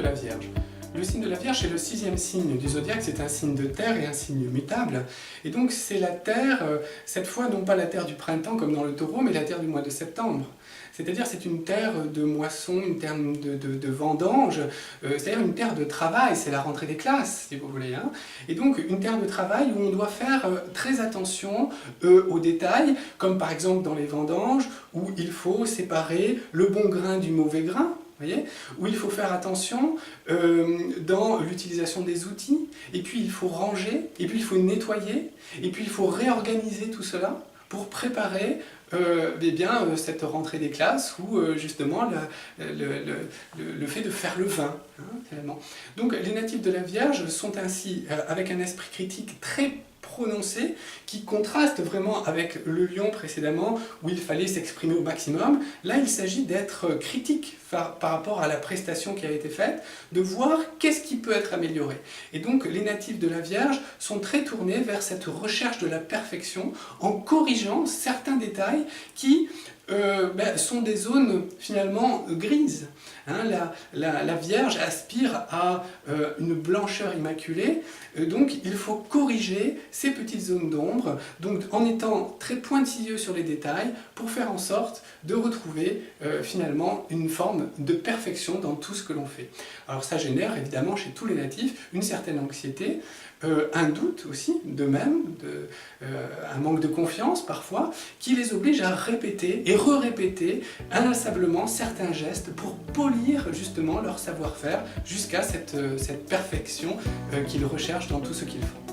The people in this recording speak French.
la Vierge. Le signe de la Vierge, c'est le 6e signe du zodiaque, c'est un signe de terre et un signe mutable. Et donc c'est la terre, cette fois non pas la terre du printemps comme dans le taureau, mais la terre du mois de septembre. C'est-à-dire c'est une terre de moisson, une terre de vendange, c'est-à-dire une terre de travail, c'est la rentrée des classes, si vous voulez. Hein. Et donc une terre de travail où on doit faire très attention aux détails, comme par exemple dans les vendanges, où il faut séparer le bon grain du mauvais grain. Voyez, où il faut faire attention dans l'utilisation des outils, et puis il faut ranger, et puis il faut nettoyer, et puis il faut réorganiser tout cela pour préparer cette rentrée des classes ou justement le fait de faire le vin. Hein, finalement. Donc les natifs de la Vierge sont ainsi avec un esprit critique très prononcé, qui contraste vraiment avec le lion précédemment, où il fallait s'exprimer au maximum. Là, il s'agit d'être critique par rapport à la prestation qui a été faite, de voir qu'est-ce qui peut être amélioré. Et donc, les natifs de la Vierge sont très tournés vers cette recherche de la perfection, en corrigeant certains détails qui sont des zones finalement grises. Hein, la Vierge aspire à une blancheur immaculée, donc il faut corriger ces petites zones d'ombre, donc en étant très pointilleux sur les détails pour faire en sorte de retrouver finalement une forme de perfection dans tout ce que l'on fait. Alors ça génère évidemment chez tous les natifs une certaine anxiété, un doute aussi, de même, un manque de confiance parfois, qui les oblige à répéter et re-répéter inlassablement certains gestes pour polir justement leur savoir-faire jusqu'à cette perfection qu'ils recherchent dans tout ce qu'ils font.